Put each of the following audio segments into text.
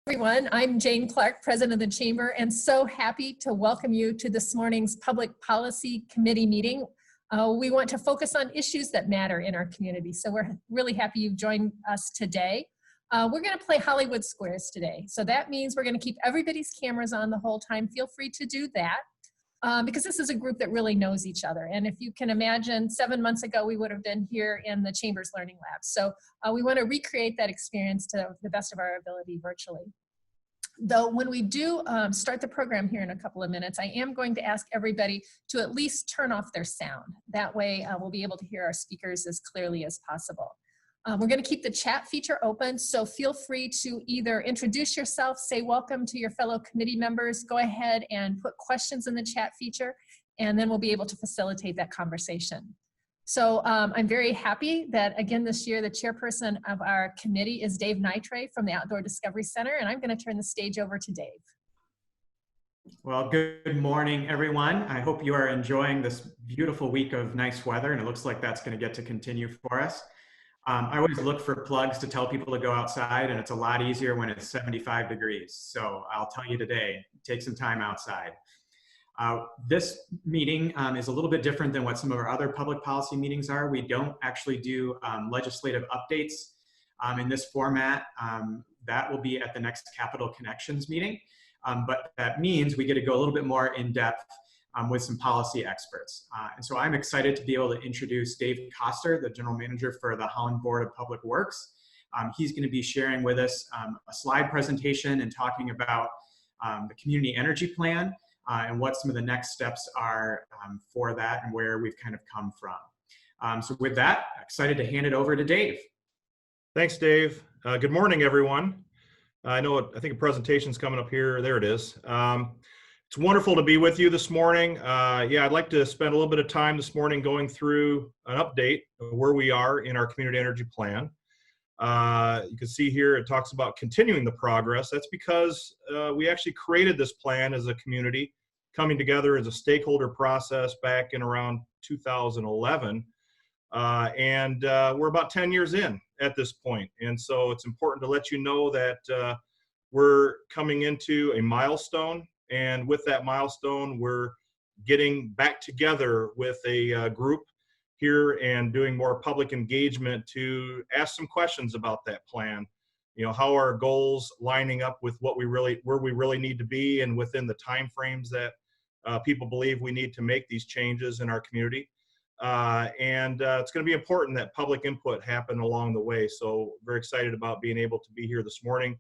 Everyone, I'm Jane Clark, President of the Chamber, and so happy to welcome you to this morning's Public Policy Committee meeting. We want to focus on issues that matter in our community, so we're really happy you've joined us today. We're going to play Hollywood Squares today, so that means we're going to keep everybody's cameras on the whole time. Feel free to do that. Because this is a group that really knows each other. And if you can imagine, 7 months ago, we would have been here in the Chamber's Learning Lab. So we want to recreate that experience to the best of our ability virtually. Though when we do start the program here in a couple of minutes, I am going to ask everybody to at least turn off their sound. That way we'll be able to hear our speakers as clearly as possible. We're going to keep the chat feature open, so feel free to either introduce yourself, say welcome to your fellow committee members, go ahead and put questions in the chat feature, and then we'll be able to facilitate that conversation. So I'm very happy that, again, this year, the chairperson of our committee is Dave Nitre from the Outdoor Discovery Center, and I'm going to turn the stage over to Dave. Well, good morning, everyone. I hope you are enjoying this beautiful week of nice weather, and it looks like that's going to get to continue for us. I always look for plugs to tell people to go outside, and it's a lot easier when it's 75 degrees. So I'll tell you today, take some time outside. This meeting is a little bit different than what some of our other public policy meetings are. We don't actually do legislative updates in this format. That will be at the next Capital Connections meeting. But that means we get to go a little bit more in depth with some policy experts. And so I'm excited to be able to introduce Dave Koster, the General Manager for the Holland Board of Public Works. He's going to be sharing with us a slide presentation and talking about the community energy plan and what some of the next steps are for that and where we've kind of come from. So with that, excited to hand it over to Dave. Thanks, Dave. Good morning, everyone. I think a presentation's coming up here. There it is. It's wonderful to be with you this morning. Yeah, I'd like to spend a little bit of time this morning going through an update of where we are in our community energy plan. You can see here it talks about continuing the progress. That's because we actually created this plan as a community, coming together as a stakeholder process back in around 2011. And we're about 10 years in at this point. And so it's important to let you know that we're coming into a milestone. And with that milestone, we're getting back together with a group here and doing more public engagement to ask some questions about that plan. You know, how are goals lining up with what where we really need to be and within the timeframes that people believe we need to make these changes in our community. It's going to be important that public input happen along the way. So very excited about being able to be here this morning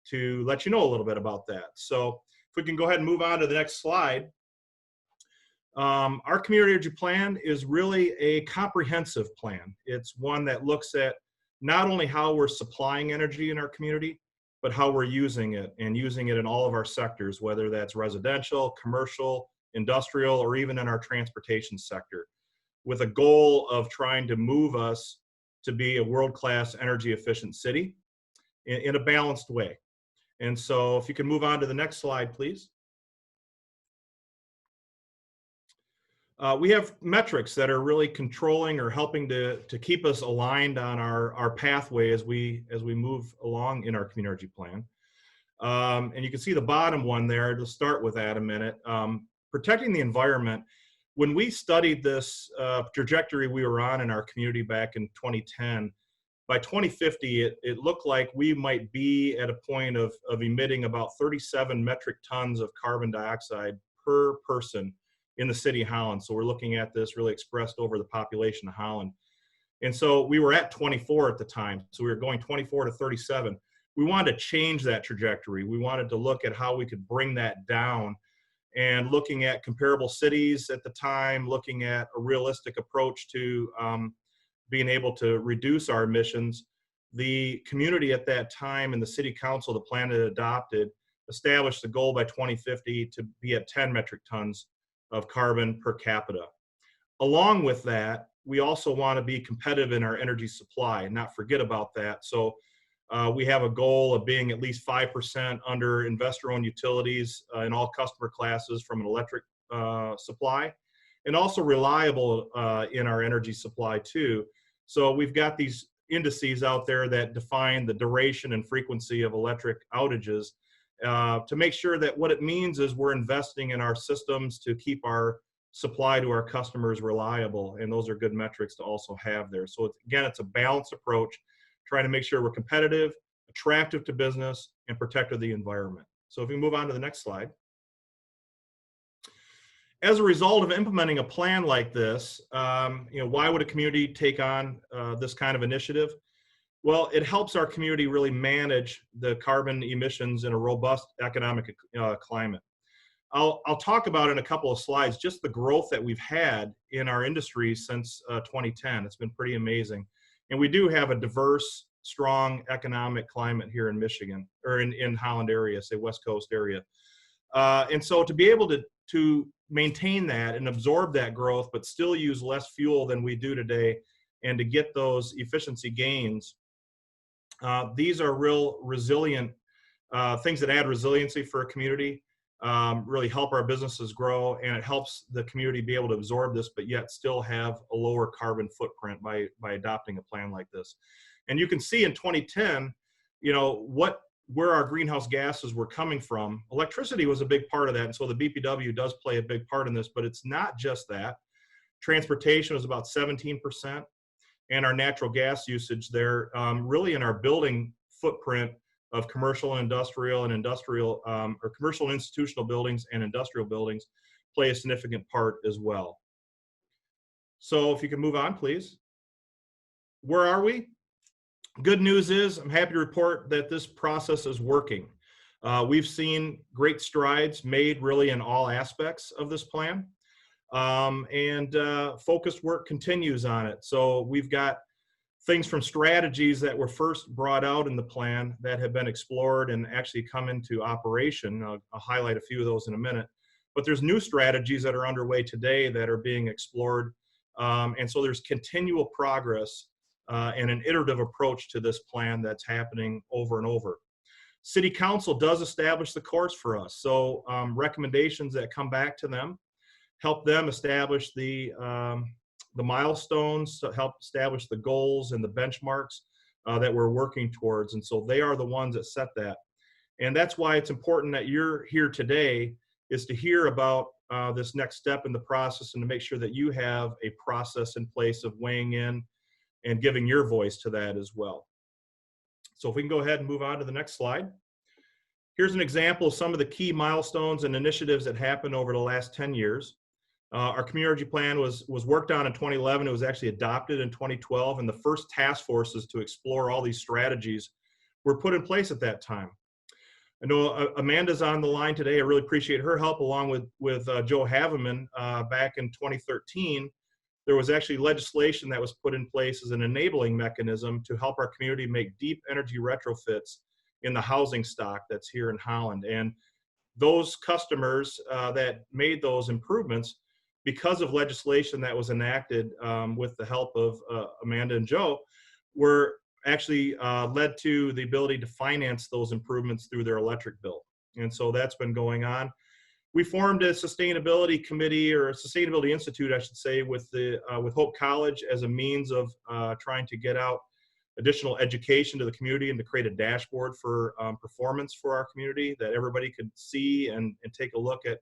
to let you know a little bit about that. So if we can go ahead and move on to the next slide. Our community energy plan is really a comprehensive plan. It's one that looks at not only how we're supplying energy in our community, but how we're using it and using it in all of our sectors, whether that's residential, commercial, industrial, or even in our transportation sector, with a goal of trying to move us to be a world-class energy efficient city in a balanced way. And so if you can move on to the next slide, please. We have metrics that are really controlling or helping to keep us aligned on our pathway as we move along in our community energy plan. And you can see the bottom one there. To start with that a minute. Protecting the environment. When we studied this trajectory we were on in our community back in 2010, by 2050, it looked like we might be at a point of emitting about 37 metric tons of carbon dioxide per person in the city of Holland. So we're looking at this really expressed over the population of Holland. And so we were at 24 at the time. So we were going 24 to 37. We wanted to change that trajectory. We wanted to look at how we could bring that down, and looking at comparable cities at the time, looking at a realistic approach to being able to reduce our emissions. The community at that time and the city council, the plan that adopted, established the goal by 2050 to be at 10 metric tons of carbon per capita. Along with that, we also want to be competitive in our energy supply and not forget about that. So we have a goal of being at least 5% under investor-owned utilities in all customer classes from an electric supply, and also reliable in our energy supply too. So we've got these indices out there that define the duration and frequency of electric outages to make sure that what it means is we're investing in our systems to keep our supply to our customers reliable, and those are good metrics to also have there. So again, it's a balanced approach, trying to make sure we're competitive, attractive to business, and protective of the environment. So if we move on to the next slide. As a result of implementing a plan like this, why would a community take on this kind of initiative? Well, it helps our community really manage the carbon emissions in a robust economic climate. I'll talk about in a couple of slides just the growth that we've had in our industry since 2010. It's been pretty amazing. And we do have a diverse, strong economic climate here in Michigan, or in Holland area, say West Coast area. And so to be able to maintain that and absorb that growth, but still use less fuel than we do today, and to get those efficiency gains, these are real resilient things that add resiliency for a community, really help our businesses grow, and it helps the community be able to absorb this, but yet still have a lower carbon footprint by adopting a plan like this. And you can see in 2010, where our greenhouse gases were coming from. Electricity was a big part of that, and so the BPW does play a big part in this, but it's not just that. Transportation was about 17%, and our natural gas usage there, really in our building footprint of commercial and industrial or commercial and institutional buildings and industrial buildings play a significant part as well. So if you can move on, please. Where are we? Good news is I'm happy to report that this process is working. We've seen great strides made really in all aspects of this plan, and focused work continues on it. So we've got things from strategies that were first brought out in the plan that have been explored and actually come into operation. I'll highlight a few of those in a minute. But there's new strategies that are underway today that are being explored. And so there's continual progress and an iterative approach to this plan that's happening over and over. City Council does establish the course for us. So recommendations that come back to them help them establish the milestones, to help establish the goals and the benchmarks that we're working towards. And so they are the ones that set that. And that's why it's important that you're here today, is to hear about this next step in the process and to make sure that you have a process in place of weighing in and giving your voice to that as well. So if we can go ahead and move on to the next slide. Here's an example of some of the key milestones and initiatives that happened over the last 10 years. Our community plan was worked on in 2011. It was actually adopted in 2012, and the first task forces to explore all these strategies were put in place at that time. I know Amanda's on the line today. I really appreciate her help, along with Joe Haveman. Back in 2013, there was actually legislation that was put in place as an enabling mechanism to help our community make deep energy retrofits in the housing stock that's here in Holland. And those customers that made those improvements, because of legislation that was enacted with the help of Amanda and Joe, were actually led to the ability to finance those improvements through their electric bill. And so that's been going on. We formed a sustainability committee, or a sustainability institute, I should say, with Hope College as a means of trying to get out additional education to the community and to create a dashboard for performance for our community, that everybody could see and take a look at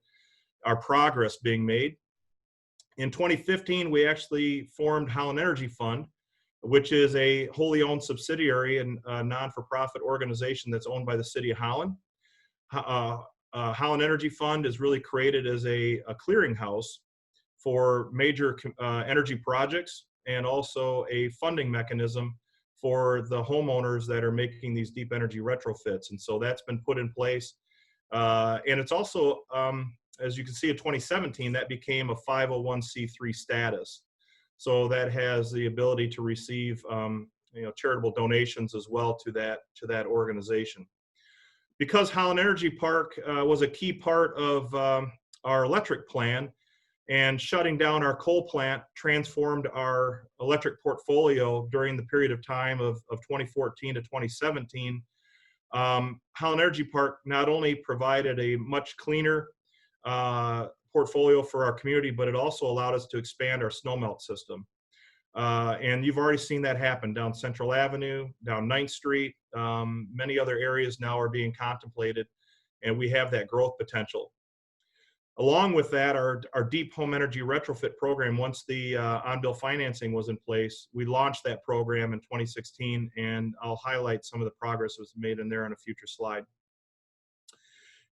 our progress being made. In 2015, we actually formed Holland Energy Fund, which is a wholly owned subsidiary and a non-for-profit organization that's owned by the City of Holland. Holland Energy Fund is really created as a clearinghouse for major energy projects, and also a funding mechanism for the homeowners that are making these deep energy retrofits. And so that's been put in place. And it's also, as you can see in 2017, that became a 501c3 status. So that has the ability to receive charitable donations as well to that organization. Because Holland Energy Park was a key part of our electric plan, and shutting down our coal plant transformed our electric portfolio during the period of time of 2014 to 2017, Holland Energy Park not only provided a much cleaner portfolio for our community, but it also allowed us to expand our snowmelt system. And you've already seen that happen down Central Avenue, down 9th Street. Many other areas now are being contemplated, and we have that growth potential. Along with that, our deep home energy retrofit program, once the on-bill financing was in place, we launched that program in 2016, and I'll highlight some of the progress that was made in there on a future slide.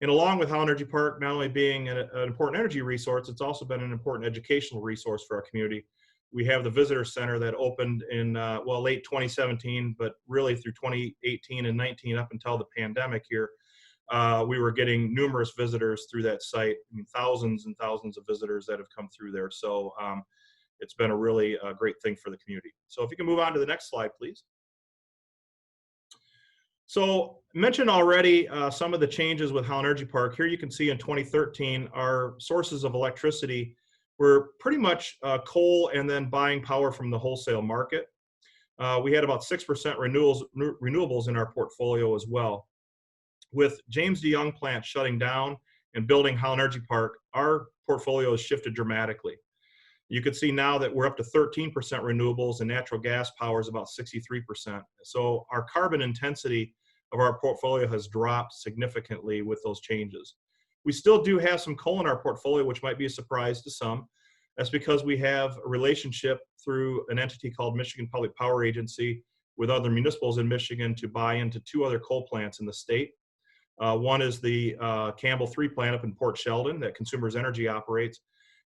And along with Holland Energy Park not only being an important energy resource, it's also been an important educational resource for our community. We have the visitor center that opened in, late 2017, but really through 2018 and 19 up until the pandemic here. We were getting numerous visitors through that site. I mean, thousands and thousands of visitors that have come through there. So it's been a really great thing for the community. So if you can move on to the next slide, please. So mentioned already some of the changes with Holland Energy Park. Here you can see in 2013, our sources of electricity were pretty much coal and then buying power from the wholesale market. We had about 6% renewables in our portfolio as well. With James DeYoung plant shutting down and building Holland Energy Park, our portfolio has shifted dramatically. You can see now that we're up to 13% renewables and natural gas power is about 63%. So our carbon intensity of our portfolio has dropped significantly with those changes. We still do have some coal in our portfolio, which might be a surprise to some. That's because we have a relationship through an entity called Michigan Public Power Agency with other municipals in Michigan to buy into 2 other coal plants in the state. One is the Campbell 3 plant up in Port Sheldon that Consumers Energy operates,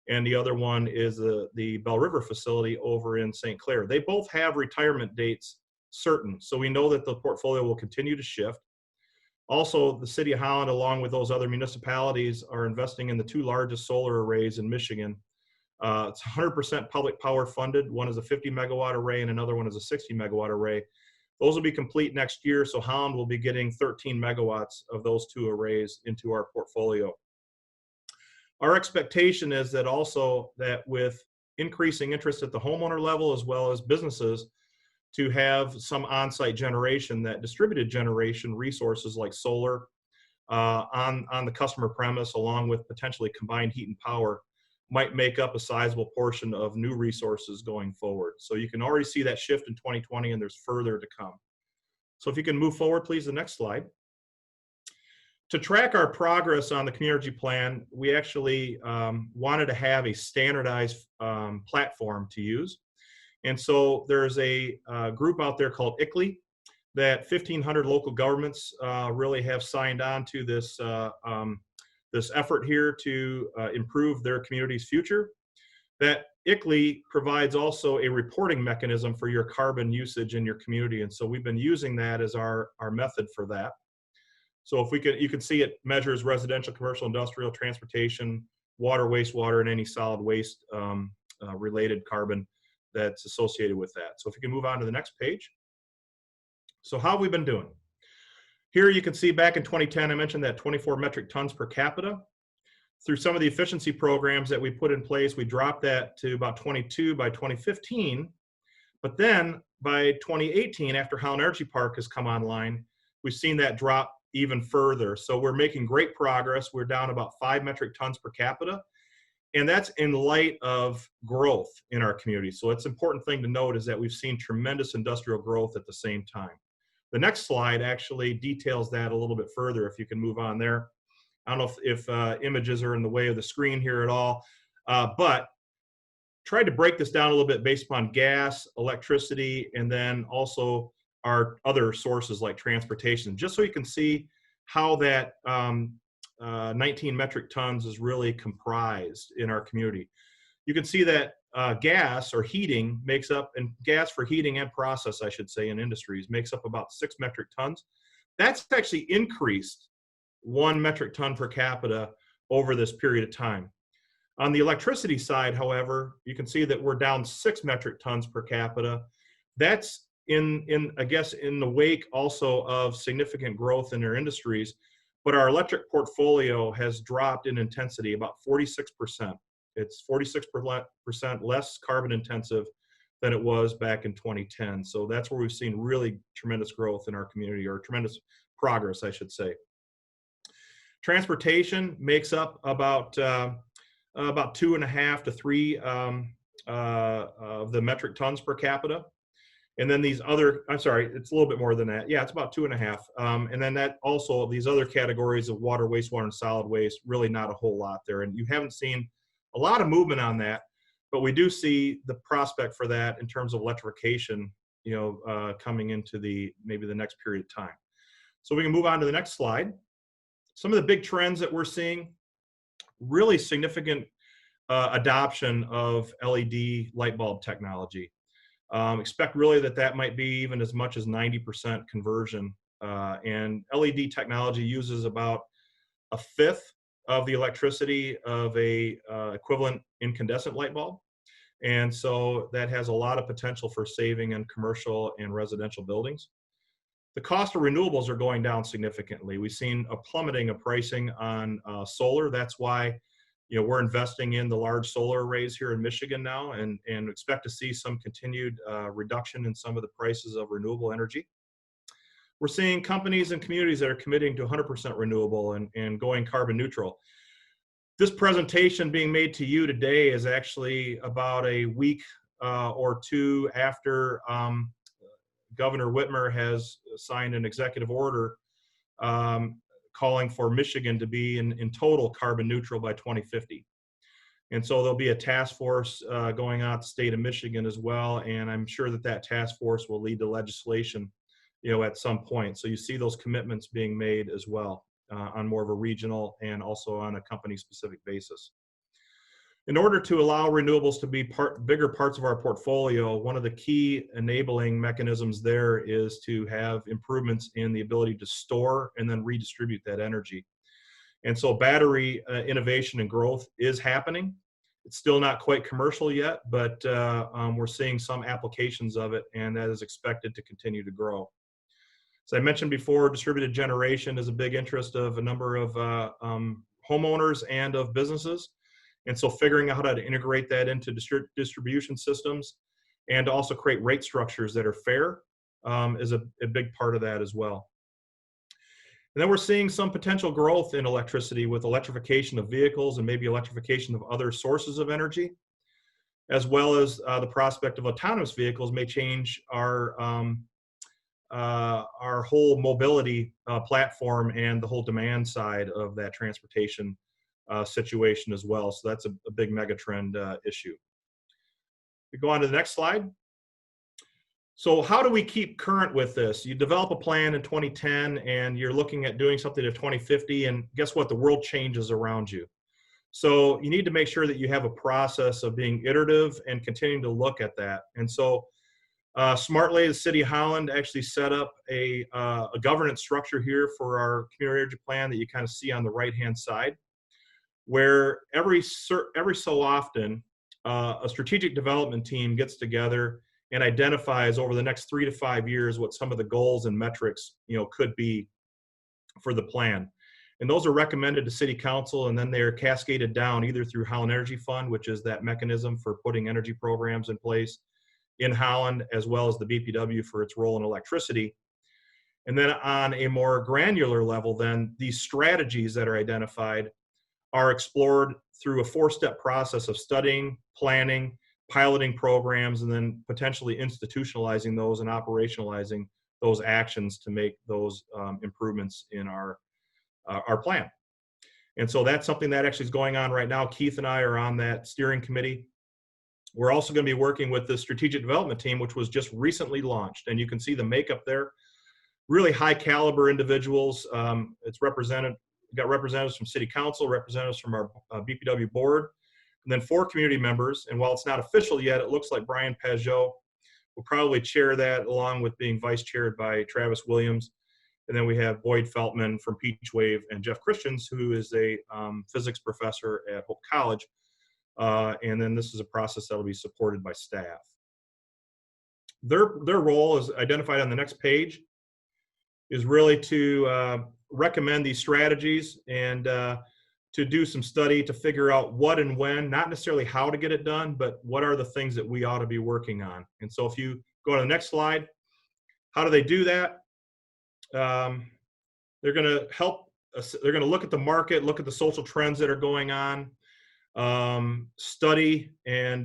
and the other one is the Bell River facility over in St. Clair. They both have retirement dates certain, so we know that the portfolio will continue to shift. Also, the City of Holland, along with those other municipalities, are investing in the 2 largest solar arrays in Michigan. It's 100% public power funded. One is a 50 megawatt array and another one is a 60 megawatt array. Those will be complete next year, so Holland will be getting 13 megawatts of those 2 arrays into our portfolio. Our expectation is that also that with increasing interest at the homeowner level as well as businesses to have some on-site generation, that distributed generation resources like solar on the customer premise along with potentially combined heat and power might make up a sizable portion of new resources going forward. So you can already see that shift in 2020 and there's further to come. So if you can move forward, please, the next slide. To track our progress on the community plan, we actually wanted to have a standardized platform to use. And so there's a group out there called ICLEI that 1,500 local governments really have signed on to this this effort here to improve their community's future. That ICLEI provides also a reporting mechanism for your carbon usage in your community. And so we've been using that as our method for that. So if we could, you can see it measures residential, commercial, industrial, transportation, water, wastewater, and any solid waste related carbon that's associated with that. So if you can move on to the next page. So how have we been doing? Here you can see back in 2010, I mentioned that 24 metric tons per capita. Through some of the efficiency programs that we put in place, we dropped that to about 22 by 2015. But then by 2018, after Holland Energy Park has come online, we've seen that drop even further. So we're making great progress. We're down about 5 metric tons per capita. And that's in light of growth in our community. So it's an important thing to note is that we've seen tremendous industrial growth at the same time. The next slide actually details that a little bit further, if you can move on there. I don't know if images are in the way of the screen here at all, but tried to break this down a little bit based upon gas, electricity, and then also our other sources like transportation, just so you can see how that 19 metric tons is really comprised in our community. You can see that gas or heating makes up, and gas for heating and process, I should say, in industries makes up about 6 metric tons. That's actually increased 1 metric ton per capita over this period of time. On the electricity side, however, you can see that we're down 6 metric tons per capita. That's I guess in the wake also of significant growth in their industries, but our electric portfolio has dropped in intensity about 46%. It's 46% less carbon intensive than it was back in 2010. So that's where we've seen really tremendous growth in our community, or tremendous progress, I should say. Transportation makes up about 2.5 to 3 of the metric tons per capita. And then these other, I'm sorry, it's a little bit more than that. Yeah, it's about 2.5. And then that also, these other categories of water, wastewater, and solid waste, really not a whole lot there. And you haven't seen a lot of movement on that, but we do see the prospect for that in terms of electrification, coming into maybe the next period of time. So we can move on to the next slide. Some of the big trends that we're seeing, really significant adoption of LED light bulb technology. Expect really that might be even as much as 90% conversion. And LED technology uses about 1/5 of the electricity of a equivalent incandescent light bulb. And so that has a lot of potential for saving in commercial and residential buildings. The cost of renewables are going down significantly. We've seen a plummeting of pricing on solar. That's why we're investing in the large solar arrays here in Michigan now, and expect to see some continued reduction in some of the prices of renewable energy. We're seeing companies and communities that are committing to 100% renewable and going carbon neutral. This presentation being made to you today is actually about a week or two after Governor Whitmer has signed an executive order calling for Michigan to be in total carbon neutral by 2050. And so there'll be a task force going on at the state of Michigan as well. And I'm sure that task force will lead to legislation, at some point. So you see those commitments being made as well on more of a regional and also on a company specific basis. In order to allow renewables to be bigger parts of our portfolio, one of the key enabling mechanisms there is to have improvements in the ability to store and then redistribute that energy. And so battery innovation and growth is happening. It's still not quite commercial yet, but we're seeing some applications of it, and that is expected to continue to grow. As I mentioned before, distributed generation is a big interest of a number of homeowners and of businesses. And so figuring out how to integrate that into distribution systems and to also create rate structures that are fair is a big part of that as well. And then we're seeing some potential growth in electricity with electrification of vehicles and maybe electrification of other sources of energy, as well as the prospect of autonomous vehicles may change our whole mobility platform and the whole demand side of that transportation situation as well. So that's a big mega trend issue. We go on to the next slide. So how do we keep current with this? You develop a plan in 2010 and you're looking at doing something to 2050, and guess what? The world changes around you. So you need to make sure that you have a process of being iterative and continuing to look at that. And so smartly, the City of Holland actually set up a governance structure here for our community energy plan that you kind of see on the right-hand side, where every so often a strategic development team gets together and identifies over the next 3 to 5 years what some of the goals and metrics could be for the plan. And those are recommended to City Council, and then they're cascaded down either through Holland Energy Fund, which is that mechanism for putting energy programs in place in Holland, as well as the BPW for its role in electricity. And then on a more granular level, then these strategies that are identified are explored through a 4-step process of studying, planning, piloting programs, and then potentially institutionalizing those and operationalizing those actions to make those improvements in our plan. And so that's something that actually is going on right now. Keith and I are on that steering committee. We're also going to be working with the strategic development team, which was just recently launched. And you can see the makeup there. Really high caliber individuals. It's represented. We've got representatives from City Council, representatives from our BPW board, and then 4 community members. And while it's not official yet, it looks like Brian Pajot will probably chair that, along with being vice chaired by Travis Williams. And then we have Boyd Feltman from Peach Wave and Jeff Christians, who is a physics professor at Hope College. And then this is a process that will be supported by staff. Their role is identified on the next page, is really to recommend these strategies and to do some study to figure out what and when, not necessarily how to get it done, but what are the things that we ought to be working on. And so if you go to the next slide, how do they do that? They're going to help us, they're going to look at the market, look at the social trends that are going on. study and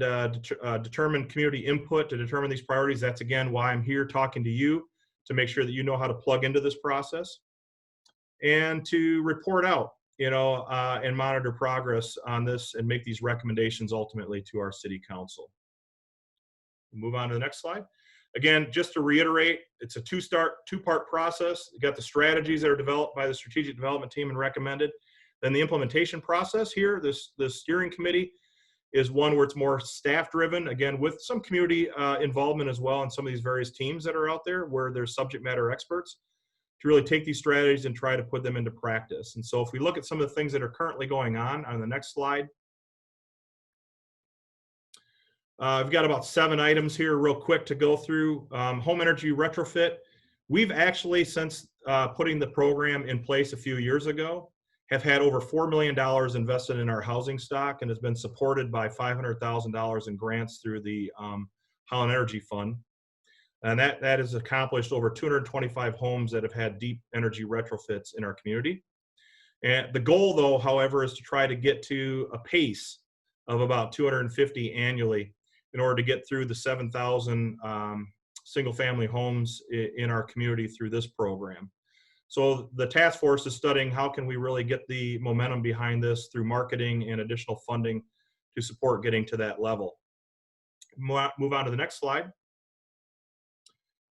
determine community input to determine these priorities. That's again why I'm here talking to you, to make sure that you know how to plug into this process, and to report out, and monitor progress on this and make these recommendations ultimately to our city council. Move on to the next slide. Again, just to reiterate, it's a two-part process. You got the strategies that are developed by the strategic development team and recommended. Then the implementation process here, this steering committee, is one where it's more staff-driven, again, with some community involvement as well in some of these various teams that are out there where there's subject matter experts to really take these strategies and try to put them into practice. And so if we look at some of the things that are currently going on the next slide, I've got about 7 items here real quick to go through. Home energy retrofit. We've actually, since putting the program in place a few years ago, have had over $4 million invested in our housing stock, and has been supported by $500,000 in grants through the Holland Energy Fund. And that has accomplished over 225 homes that have had deep energy retrofits in our community. And the goal, though, however, is to try to get to a pace of about 250 annually in order to get through the 7,000 single-family homes in our community through this program. So the task force is studying how can we really get the momentum behind this through marketing and additional funding to support getting to that level. Move on to the next slide.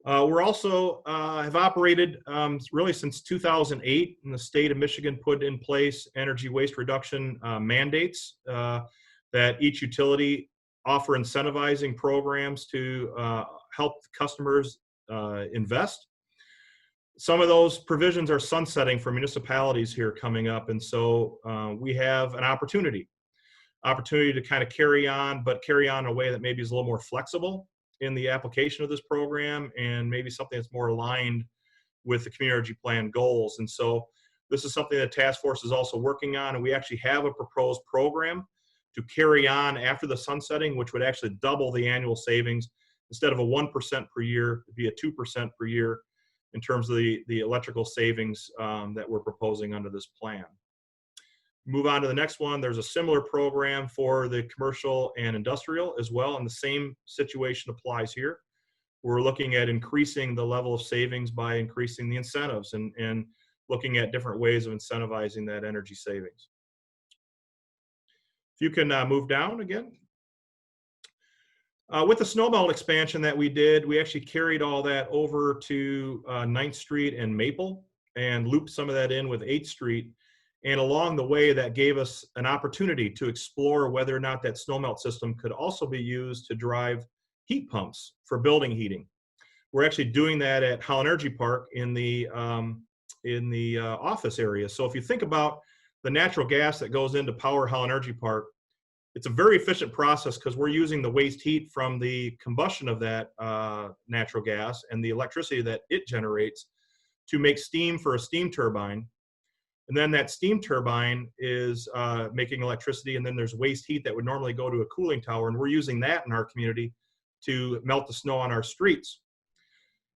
We're also have operated really since 2008, and the state of Michigan put in place energy waste reduction mandates that each utility offer incentivizing programs to help customers invest. Some of those provisions are sunsetting for municipalities here coming up, and so we have an opportunity to kind of carry on, but carry on in a way that maybe is a little more flexible in the application of this program, and maybe something that's more aligned with the community energy plan goals. And so this is something that task force is also working on, and we actually have a proposed program to carry on after the sunsetting, which would actually double the annual savings. Instead of a 1% per year, it'd be a 2% per year in terms of the electrical savings that we're proposing under this plan. Move on to the next one. There's a similar program for the commercial and industrial as well, and the same situation applies here. We're looking at increasing the level of savings by increasing the incentives and looking at different ways of incentivizing that energy savings. If you can move down again. With the snowmelt expansion that we did, we actually carried all that over to 9th Street and Maple and looped some of that in with 8th Street. And along the way, that gave us an opportunity to explore whether or not that snowmelt system could also be used to drive heat pumps for building heating. We're actually doing that at Holland Energy Park in the office area. So if you think about the natural gas that goes into power Holland Energy Park, it's a very efficient process because we're using the waste heat from the combustion of that natural gas and the electricity that it generates to make steam for a steam turbine. And then that steam turbine is making electricity, and then there's waste heat that would normally go to a cooling tower, and we're using that in our community to melt the snow on our streets.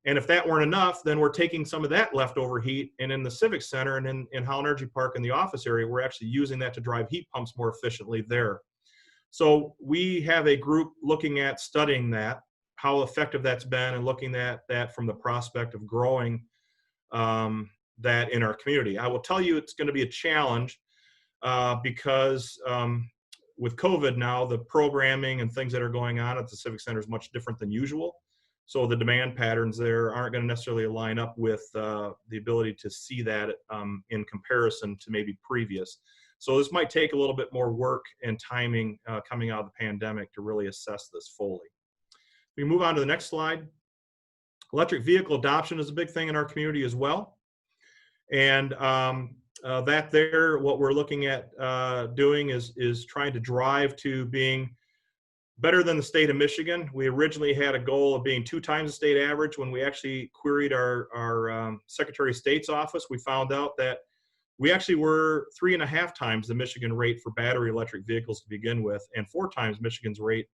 And if that weren't enough, then we're taking some of that leftover heat, and in the Civic Center and in Holland Energy Park in the office area, we're actually using that to drive heat pumps more efficiently there. So we have a group looking at studying that, how effective that's been, and looking at that from the prospect of growing that in our community. I will tell you it's going to be a challenge because with COVID now, the programming and things that are going on at the Civic Center is much different than usual. So the demand patterns there aren't going to necessarily line up with the ability to see that in comparison to maybe previous. So this might take a little bit more work and timing coming out of the pandemic to really assess this fully. We move on to the next slide. Electric vehicle adoption is a big thing in our community as well. And what we're looking at doing is trying to drive to being better than the state of Michigan. We originally had a goal of being 2 times the state average. When we actually queried our Secretary of State's office, we found out that we actually were 3.5 times the Michigan rate for battery electric vehicles to begin with, and 4 times Michigan's rate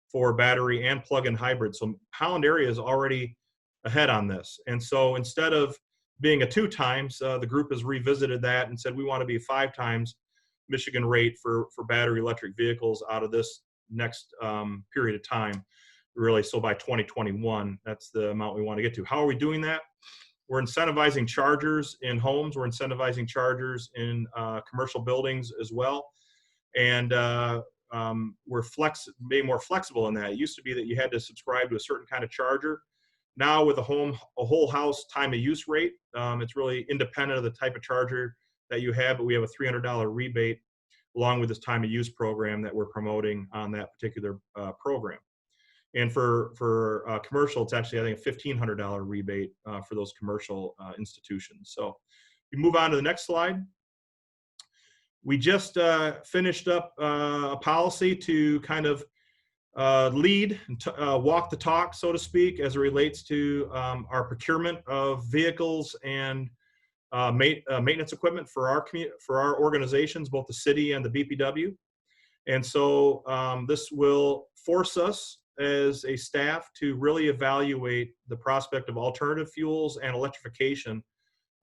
for battery and plug-in hybrid. So Holland area is already ahead on this. And so instead of being a 2 times, the group has revisited that and said we want to be 5 times Michigan rate for battery electric vehicles out of this next period of time, really. So by 2021, that's the amount we want to get to. How are we doing that? We're incentivizing chargers in homes. We're incentivizing chargers in commercial buildings as well. And we're being more flexible in that. It used to be that you had to subscribe to a certain kind of charger. Now with a whole house time of use rate, it's really independent of the type of charger that you have, but we have a $300 rebate along with this time of use program that we're promoting on that particular program. And for commercial, it's actually, I think, a $1,500 rebate for those commercial institutions. So we move on to the next slide. We just finished up a policy to kind of lead and walk the talk, so to speak, as it relates to our procurement of vehicles and maintenance equipment for our organizations, both the city and the BPW. And so this will force us as a staff to really evaluate the prospect of alternative fuels and electrification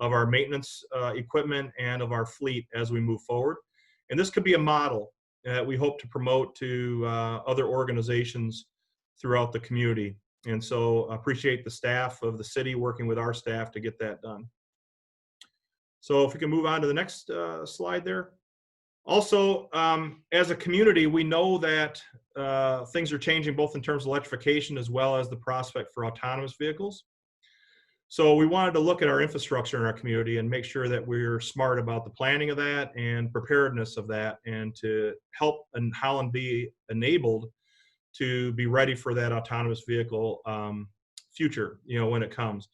of our maintenance equipment and of our fleet as we move forward. And this could be a model that we hope to promote to other organizations throughout the community. And so I appreciate the staff of the city working with our staff to get that done. So if we can move on to the next slide there. Also, as a community, we know that things are changing both in terms of electrification as well as the prospect for autonomous vehicles. So we wanted to look at our infrastructure in our community and make sure that we're smart about the planning of that and preparedness of that, and to help Holland be enabled to be ready for that autonomous vehicle future, when it comes.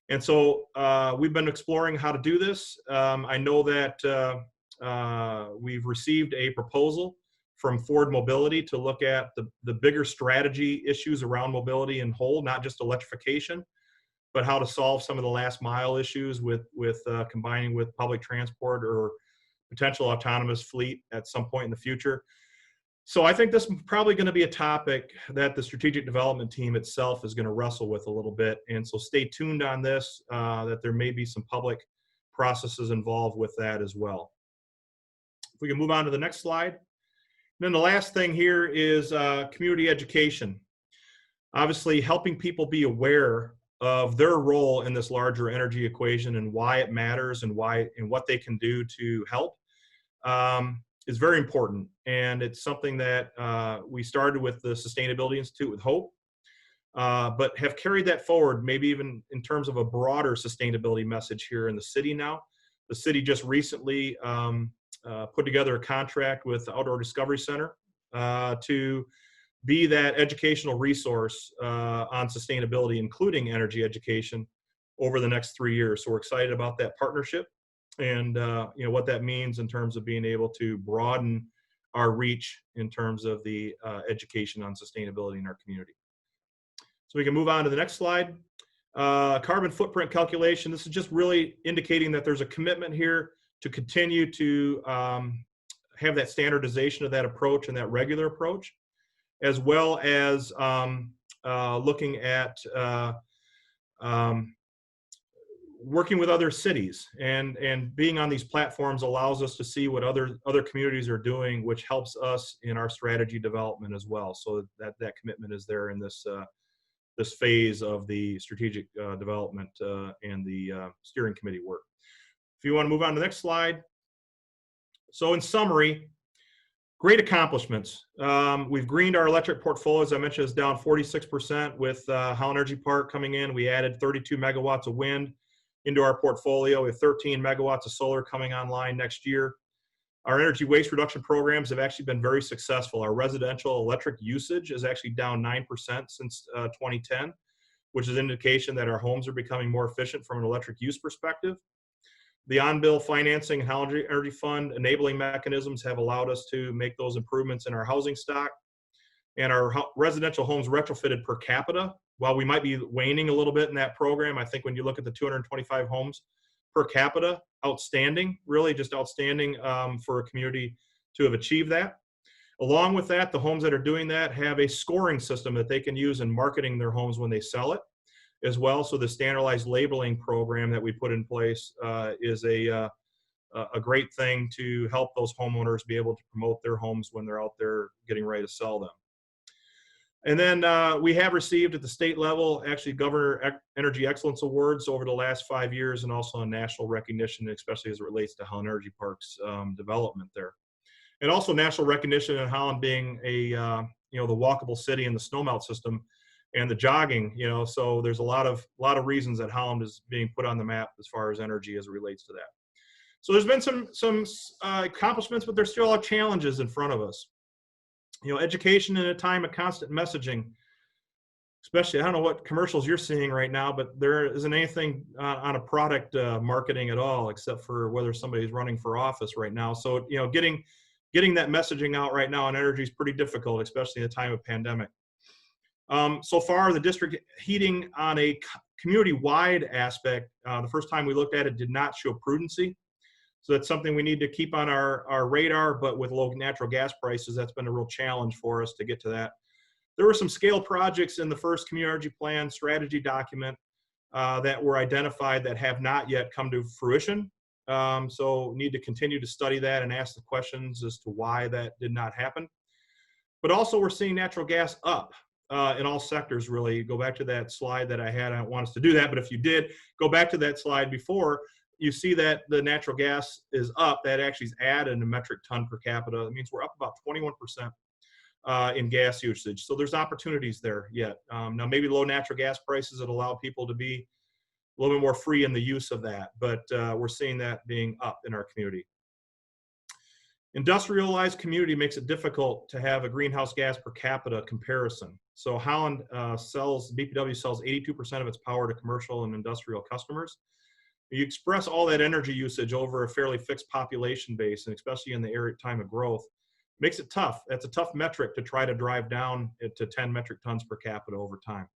And so we've been exploring how to do this. I know that we've received a proposal from Ford Mobility to look at the bigger strategy issues around mobility in whole, not just electrification, but how to solve some of the last mile issues with combining with public transport or potential autonomous fleet at some point in the future. So I think this is probably going to be a topic that the strategic development team itself is going to wrestle with a little bit. And so stay tuned on this, that there may be some public processes involved with that as well. If we can move on to the next slide. And then the last thing here is community education. Obviously, helping people be aware of their role in this larger energy equation and why it matters and what they can do to help is very important. And it's something that we started with the Sustainability Institute with Hope, but have carried that forward, maybe even in terms of a broader sustainability message here in the city now. The city just recently put together a contract with the Outdoor Discovery Center to be that educational resource on sustainability, including energy education, over the next 3 years. So we're excited about that partnership and what that means in terms of being able to broaden our reach in terms of the education on sustainability in our community. So we can move on to the next slide. Carbon footprint calculation. This is just really indicating that there's a commitment here to continue to have that standardization of that approach and that regular approach, as well as looking at working with other cities, and being on these platforms allows us to see what other communities are doing, which helps us in our strategy development as well. So that commitment is there in this this phase of the strategic development and the steering committee work. If you want to move on to the next slide. So in summary, great accomplishments. We've greened our electric portfolio, as I mentioned, is down 46% with Holland Energy Park coming in. We added 32 megawatts of wind into our portfolio. We have 13 megawatts of solar coming online next year. Our energy waste reduction programs have actually been very successful. Our residential electric usage is actually down 9% since 2010, which is an indication that our homes are becoming more efficient from an electric use perspective. The on-bill financing and Holland Energy Fund enabling mechanisms have allowed us to make those improvements in our housing stock. And our residential homes retrofitted per capita, while we might be waning a little bit in that program, I think when you look at the 225 homes per capita, outstanding, really just outstanding for a community to have achieved that. Along with that, the homes that are doing that have a scoring system that they can use in marketing their homes when they sell it as well. So the standardized labeling program that we put in place is a a great thing to help those homeowners be able to promote their homes when they're out there getting ready to sell them. And then we have received at the state level, actually, Governor Energy Excellence Awards over the last 5 years, and also a national recognition, especially as it relates to Holland Energy Park's development there. And also national recognition in Holland being a, the walkable city and the snowmelt system and the jogging, so there's a lot of reasons that Holland is being put on the map as far as energy as it relates to that. So there's been some accomplishments, but there's still a lot of challenges in front of us. Education in a time of constant messaging, especially, I don't know what commercials you're seeing right now, but there isn't anything on a product marketing at all, except for whether somebody's running for office right now. So, getting that messaging out right now on energy is pretty difficult, especially in a time of pandemic. So far, the district heating on a community-wide aspect, the first time we looked at it did not show prudency. So that's something we need to keep on our radar, but with low natural gas prices, that's been a real challenge for us to get to that. There were some scale projects in the first community energy plan strategy document that were identified that have not yet come to fruition. So need to continue to study that and ask the questions as to why that did not happen. But also we're seeing natural gas up in all sectors, really. Go back to that slide that I had. I don't want us to do that, but if you did, go back to that slide before. You see that the natural gas is up. That actually is added in a metric ton per capita. It means we're up about 21% in gas usage. So there's opportunities there yet. Now maybe low natural gas prices that allow people to be a little bit more free in the use of that, but we're seeing that being up in our community. Industrialized community makes it difficult to have a greenhouse gas per capita comparison. So Holland BPW sells 82% of its power to commercial and industrial customers. You express all that energy usage over a fairly fixed population base, and especially in the time of growth, makes it tough. That's a tough metric to try to drive down to 10 metric tons per capita over time.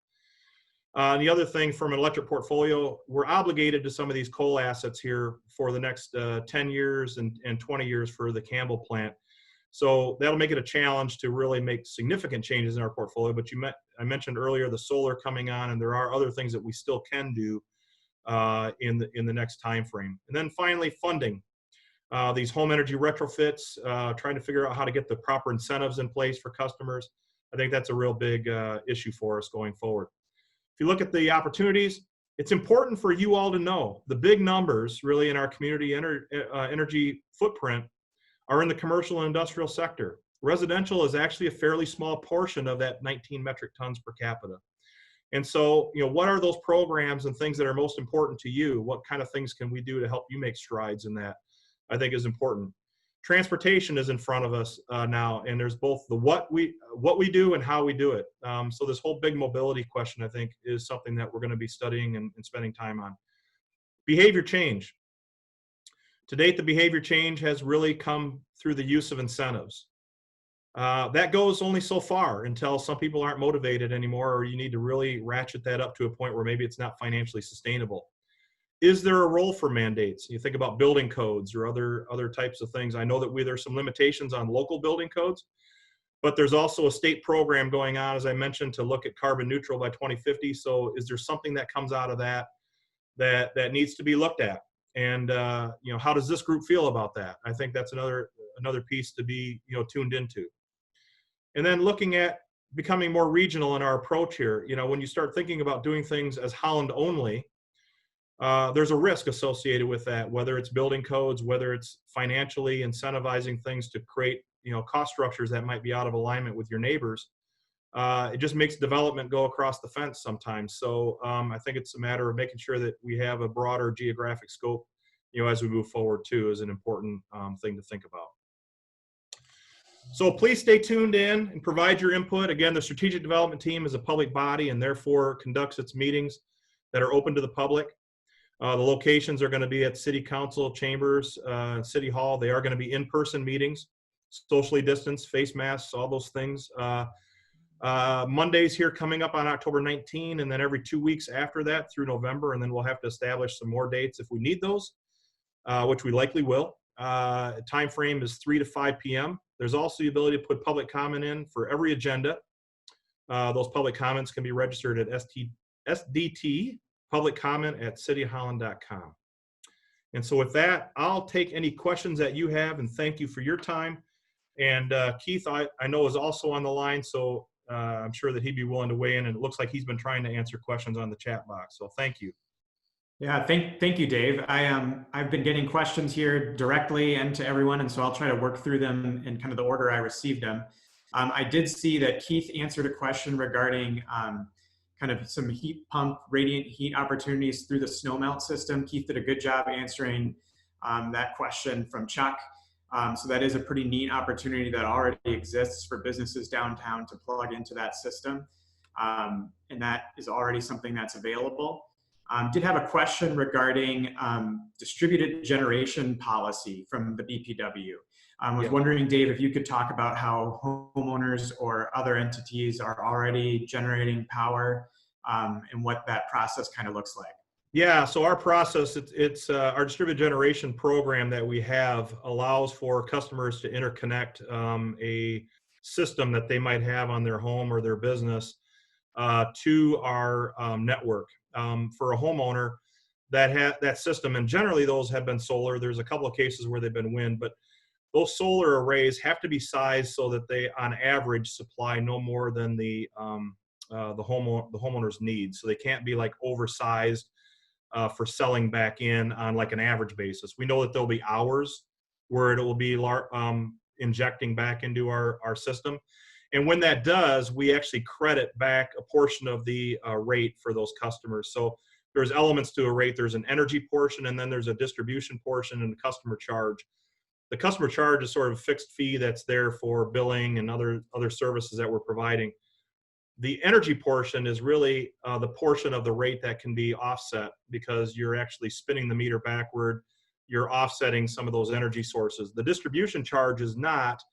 The other thing from an electric portfolio, we're obligated to some of these coal assets here for the next 10 years and 20 years for the Campbell plant. So that'll make it a challenge to really make significant changes in our portfolio. But I mentioned earlier the solar coming on, and there are other things that we still can do in the next time frame. And then finally, funding. These home energy retrofits, trying to figure out how to get the proper incentives in place for customers. I think that's a real big issue for us going forward. If you look at the opportunities, it's important for you all to know the big numbers really in our community energy footprint are in the commercial and industrial sector. Residential is actually a fairly small portion of that 19 metric tons per capita. And so, what are those programs and things that are most important to you? What kind of things can we do to help you make strides in that? I think is important. Transportation is in front of us now, and there's both the what we do and how we do it. So this whole big mobility question, I think, is something that we're going to be studying and spending time on. Behavior change. To date, the behavior change has really come through the use of incentives. That goes only so far until some people aren't motivated anymore, or you need to really ratchet that up to a point where maybe it's not financially sustainable. Is there a role for mandates? You think about building codes or other types of things. I know that there's some limitations on local building codes, but there's also a state program going on, as I mentioned, to look at carbon neutral by 2050. So is there something that comes out of that needs to be looked at? And how does this group feel about that? I think that's another piece to be tuned into. And then looking at becoming more regional in our approach here. When you start thinking about doing things as Holland only, there's a risk associated with that, whether it's building codes, whether it's financially incentivizing things to create cost structures that might be out of alignment with your neighbors. It just makes development go across the fence sometimes. So I think it's a matter of making sure that we have a broader geographic scope as we move forward too, is an important thing to think about. So please stay tuned in and provide your input. Again, the strategic development team is a public body and therefore conducts its meetings that are open to the public. The locations are going to be at City Council chambers, City Hall. They are going to be in-person meetings, socially distanced, face masks, all those things. Mondays here coming up on October 19, and then every 2 weeks after that through November, and then we'll have to establish some more dates if we need those, which we likely will. Time frame is 3 to 5 p.m. There's also the ability to put public comment in for every agenda. Those public comments can be registered at SDT public comment at cityholland.com. And so with that, I'll take any questions that you have, and thank you for your time. And Keith, I know, is also on the line, so I'm sure that he'd be willing to weigh in, and it looks like he's been trying to answer questions on the chat box. So thank you. Yeah, thank you, Dave. I've been getting questions here directly and to everyone, and so I'll try to work through them in kind of the order I received them. I did see that Keith answered a question regarding kind of some heat pump radiant heat opportunities through the snowmelt system. Keith did a good job answering that question from Chuck. So that is a pretty neat opportunity that already exists for businesses downtown to plug into that system. And that is already something that's available. Did have a question regarding distributed generation policy from the BPW. I was wondering, Dave, if you could talk about how homeowners or other entities are already generating power and what that process kind of looks like. Yeah, so our process, it's our distributed generation program that we have allows for customers to interconnect a system that they might have on their home or their business to our network. For a homeowner, that system, and generally those have been solar. There's a couple of cases where they've been wind, but those solar arrays have to be sized so that they, on average, supply no more than the homeowner's needs. So they can't be like oversized for selling back in on like an average basis. We know that there'll be hours where it will be injecting back into our system. And when that does, we actually credit back a portion of the rate for those customers. So there's elements to a rate. There's an energy portion, and then there's a distribution portion and a customer charge. The customer charge is sort of a fixed fee that's there for billing and other services that we're providing. The energy portion is really the portion of the rate that can be offset because you're actually spinning the meter backward. You're offsetting some of those energy sources. The distribution charge is not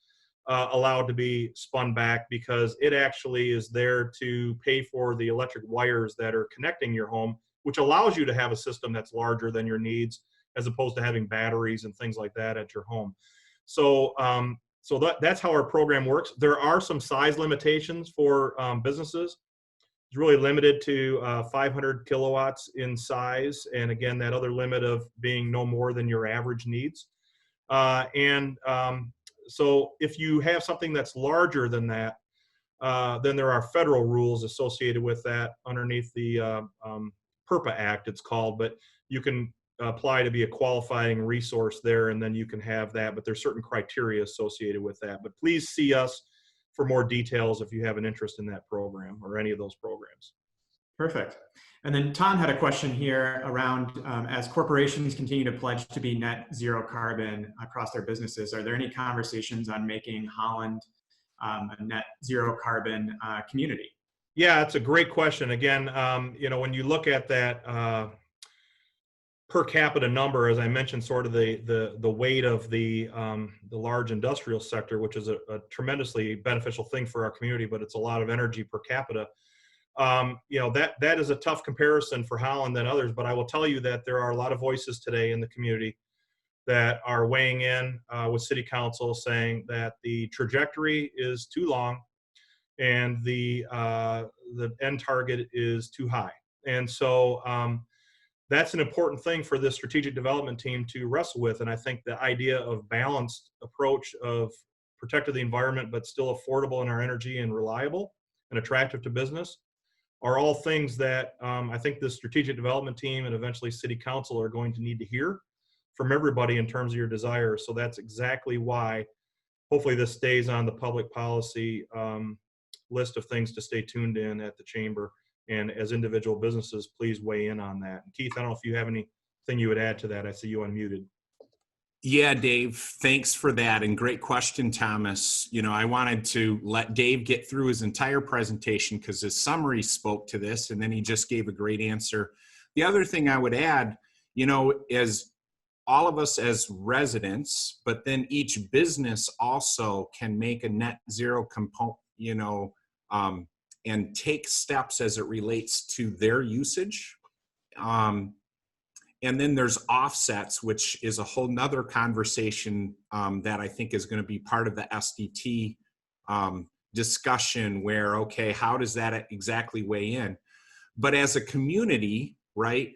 allowed to be spun back because it actually is there to pay for the electric wires that are connecting your home, which allows you to have a system that's larger than your needs as opposed to having batteries and things like that at your home. So that's how our program works. There are some size limitations for businesses. It's really limited to 500 kilowatts in size. And again, that other limit of being no more than your average needs. So if you have something that's larger than that, then there are federal rules associated with that underneath the PURPA Act, it's called, but you can apply to be a qualifying resource there, and then you can have that, but there's certain criteria associated with that. But please see us for more details if you have an interest in that program or any of those programs. Perfect. And then Tom had a question here around as corporations continue to pledge to be net zero carbon across their businesses, are there any conversations on making Holland a net zero carbon community? Yeah, it's a great question. Again, when you look at that per capita number, as I mentioned, sort of the weight of the large industrial sector, which is a tremendously beneficial thing for our community, but it's a lot of energy per capita. That is a tough comparison for Holland than others, but I will tell you that there are a lot of voices today in the community that are weighing in with City Council saying that the trajectory is too long and the end target is too high. And so that's an important thing for the strategic development team to wrestle with. And I think the idea of balanced approach of protecting the environment, but still affordable in our energy and reliable and attractive to business are all things that I think the strategic development team and eventually City Council are going to need to hear from everybody in terms of your desire. So that's exactly why hopefully this stays on the public policy list of things to stay tuned in at the chamber. And as individual businesses, please weigh in on that. Keith, I don't know if you have anything you would add to that. I see you unmuted. Yeah, Dave, thanks for that. And great question, Thomas. I wanted to let Dave get through his entire presentation because his summary spoke to this, and then he just gave a great answer. The other thing I would add, is all of us as residents, but then each business also can make a net zero component, and take steps as it relates to their usage. And then there's offsets, which is a whole nother conversation that I think is going to be part of the SDT discussion where, okay, how does that exactly weigh in? But as a community, right,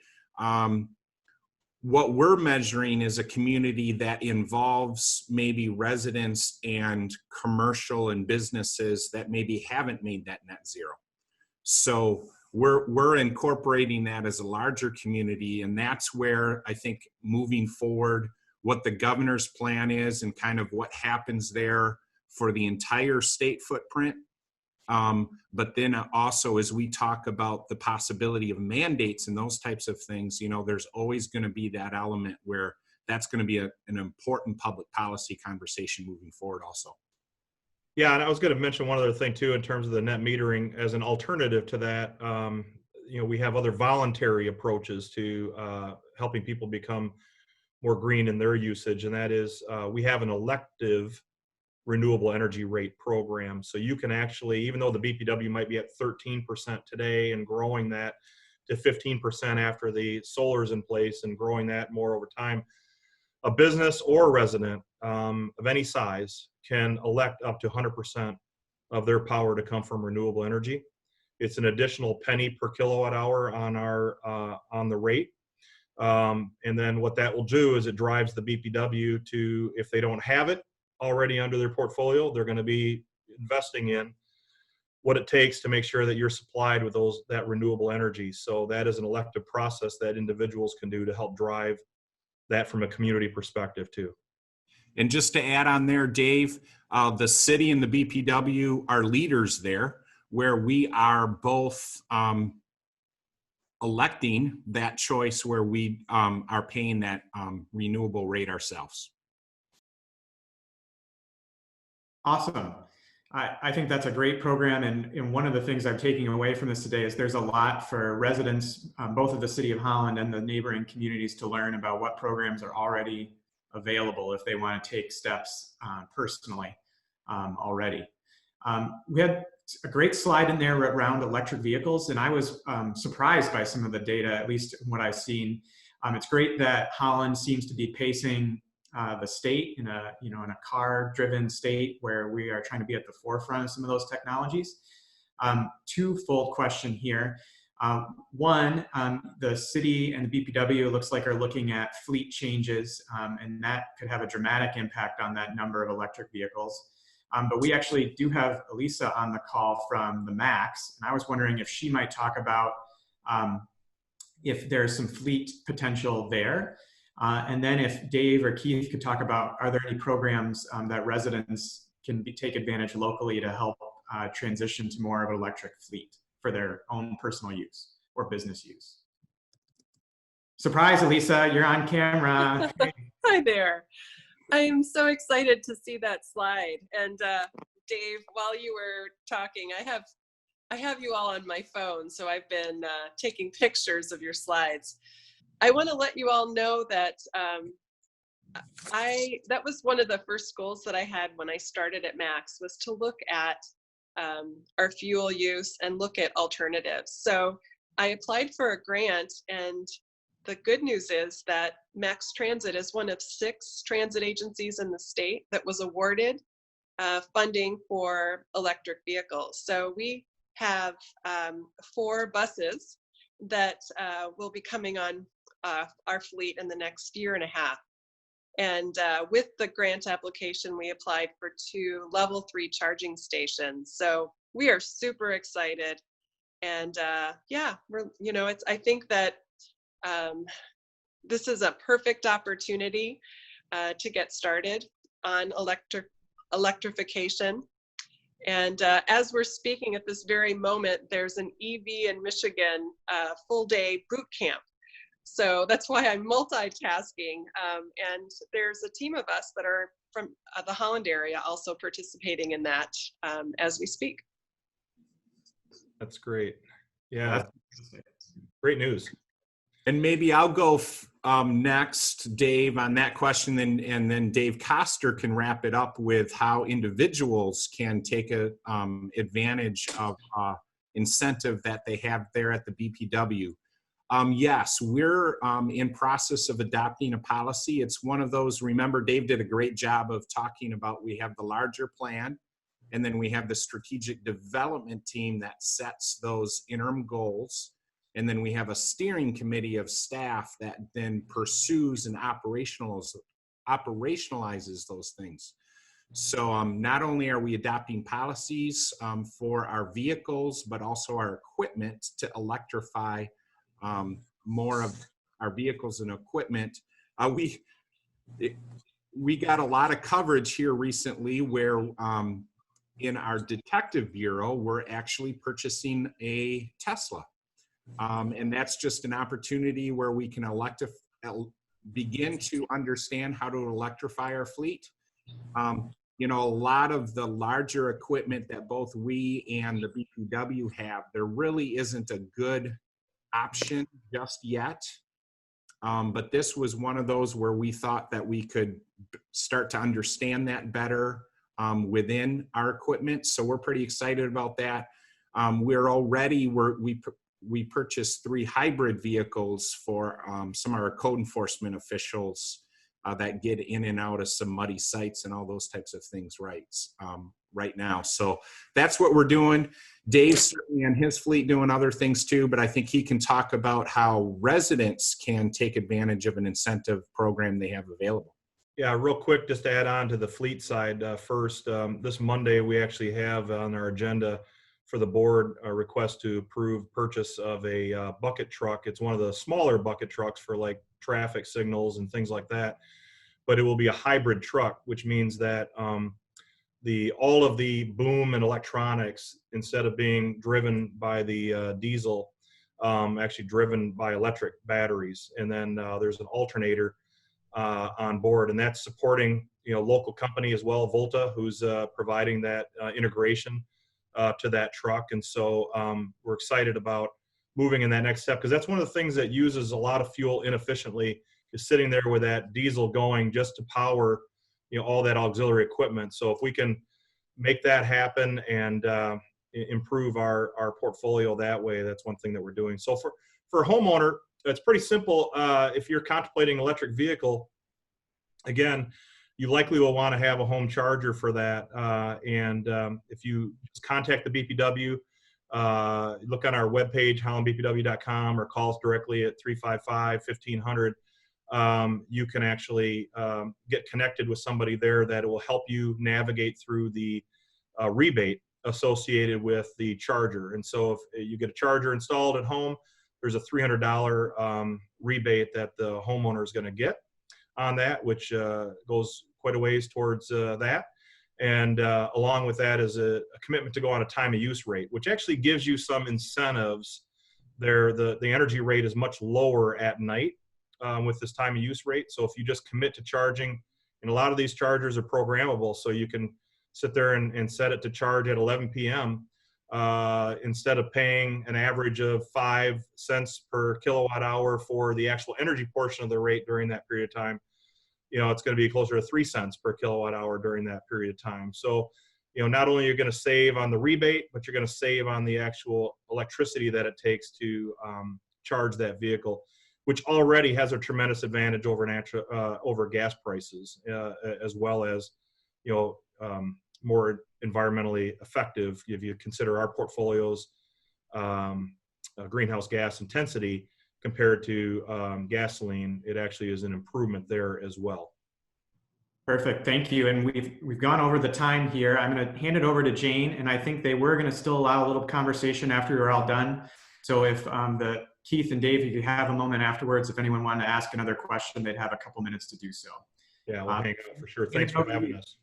what we're measuring is a community that involves maybe residents and commercial and businesses that maybe haven't made that net zero. So we're incorporating that as a larger community, and that's where I think moving forward, what the governor's plan is and kind of what happens there for the entire state footprint. But then also, as we talk about the possibility of mandates and those types of things, you know, there's always going to be that element where that's going to be an important public policy conversation moving forward also. Yeah, and I was going to mention one other thing too, in terms of the net metering as an alternative to that. You know, we have other voluntary approaches to helping people become more green in their usage, and that is we have an elective renewable energy rate program. So you can actually, even though the BPW might be at 13% today and growing that to 15% after the solar's in place and growing that more over time, a business or a resident of any size can elect up to 100% of their power to come from renewable energy. It's an additional penny per kilowatt hour on our on the rate. And then what that will do is it drives the BPW to, if they don't have it already under their portfolio, they're going to be investing in what it takes to make sure that you're supplied with that renewable energy. So that is an elective process that individuals can do to help drive that from a community perspective too. And just to add on there, Dave, the city and the BPW are leaders there, where we are both electing that choice where we are paying that renewable rate ourselves. Awesome. I think that's a great program. And one of the things I'm taking away from this today is there's a lot for residents, both of the city of Holland and the neighboring communities, to learn about what programs are already available if they want to take steps personally already. We had a great slide in there around electric vehicles, and I was surprised by some of the data, at least what I've seen. It's great that Holland seems to be pacing the state in a car-driven state where we are trying to be at the forefront of some of those technologies. Twofold question here. One, the city and the BPW looks like are looking at fleet changes, and that could have a dramatic impact on that number of electric vehicles. But we actually do have Elisa on the call from the MAX, and I was wondering if she might talk about if there's some fleet potential there. And then if Dave or Keith could talk about, are there any programs that residents can take advantage locally to help transition to more of an electric fleet for their own personal use or business use? Surprise, Elisa, you're on camera. Hi there. I am so excited to see that slide. And Dave, while you were talking, I have you all on my phone, so I've been taking pictures of your slides. I want to let you all know that that was one of the first goals that I had when I started at Max, was to look at our fuel use and look at alternatives. So I applied for a grant, and the good news is that Max Transit is one of 6 transit agencies in the state that was awarded funding for electric vehicles. So we have 4 buses that will be coming on our fleet in the next year and a half. And with the grant application, we applied for 2 level 3 charging stations. So we are super excited. And yeah, I think that this is a perfect opportunity to get started on electrification. And as we're speaking at this very moment, there's an EV in Michigan full day boot camp. So that's why I'm multitasking. And there's a team of us that are from the Holland area also participating in that as we speak. That's great. Yeah, great news. And maybe I'll go next, Dave, on that question, and then Dave Koster can wrap it up with how individuals can take advantage of incentive that they have there at the BPW. Yes, we're in process of adopting a policy. It's one of those, remember, Dave did a great job of talking about, we have the larger plan, and then we have the strategic development team that sets those interim goals. And then we have a steering committee of staff that then pursues and operationalizes those things. So not only are we adopting policies for our vehicles, but also our equipment to electrify more of our vehicles and equipment. We got a lot of coverage here recently where in our detective bureau, we're actually purchasing a Tesla. And that's just an opportunity where we can begin to understand how to electrify our fleet. You know, a lot of the larger equipment that both we and the BPW have, there really isn't a good option just yet. But this was one of those where we thought that we could start to understand that better within our equipment. So we're pretty excited about that. We purchased 3 hybrid vehicles for some of our code enforcement officials that get in and out of some muddy sites and all those types of things right now. So that's what we're doing. Dave's certainly on his fleet doing other things too, but I think he can talk about how residents can take advantage of an incentive program they have available. Yeah, real quick, just to add on to the fleet side first, this Monday we actually have on our agenda for the board a request to approve purchase of a bucket truck. It's one of the smaller bucket trucks for like traffic signals and things like that, but it will be a hybrid truck, which means that all of the boom and electronics, instead of being driven by the diesel, actually driven by electric batteries. And then there's an alternator on board, and that's supporting, you know, local company as well, Volta, who's providing that integration to that truck. And so we're excited about moving in that next step, because that's one of the things that uses a lot of fuel inefficiently, is sitting there with that diesel going just to power, you know, all that auxiliary equipment. So if we can make that happen and improve our portfolio that way, that's one thing that we're doing. So for a homeowner, it's pretty simple. If you're contemplating electric vehicle, again, you likely will want to have a home charger for that. If you just contact the BPW, look on our webpage, hollandbpw.com, or call us directly at 355-1500. You can actually get connected with somebody there that will help you navigate through the rebate associated with the charger. And so if you get a charger installed at home, there's a $300 rebate that the homeowner is going to get on that, which goes quite a ways towards that. And along with that is a commitment to go on a time of use rate, which actually gives you some incentives there. The energy rate is much lower at night with this time of use rate. So if you just commit to charging, and a lot of these chargers are programmable, so you can sit there and set it to charge at 11 p.m. Instead of paying an average of 5 cents per kilowatt hour for the actual energy portion of the rate during that period of time. You know, it's going to be closer to 3 cents per kilowatt hour during that period of time. So, you know, not only are you going to save on the rebate, but you're going to save on the actual electricity that it takes to charge that vehicle, which already has a tremendous advantage over gas prices, as well as, you know, more environmentally effective. If you consider our portfolio's greenhouse gas intensity compared to gasoline, it actually is an improvement there as well. Perfect, thank you. And we've gone over the time here. I'm going to hand it over to Jane, and I think they were going to still allow a little conversation after we're all done. So if Keith and Dave, if you have a moment afterwards, if anyone wanted to ask another question, they'd have a couple minutes to do so. Yeah, we'll hang out for sure. Thanks for having us.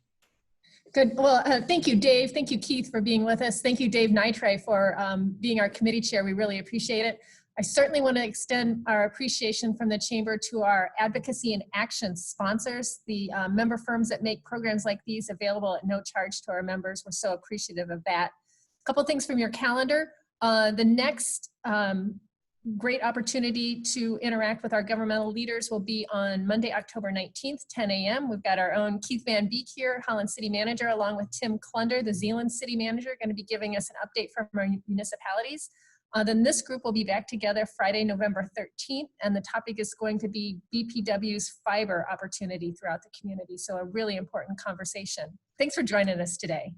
Good. Well, thank you, Dave. Thank you, Keith, for being with us. Thank you, Dave Nitre, for being our committee chair. We really appreciate it. I certainly want to extend our appreciation from the Chamber to our advocacy and action sponsors, the member firms that make programs like these available at no charge to our members. We're so appreciative of that. A couple things from your calendar. The next great opportunity to interact with our governmental leaders will be on Monday, October 19th, 10 a.m. We've got our own Keith Van Beek here, Holland City Manager, along with Tim Klunder, the Zeeland City Manager, going to be giving us an update from our municipalities. Then this group will be back together Friday, November 13th, and the topic is going to be BPW's fiber opportunity throughout the community. So a really important conversation. Thanks for joining us today.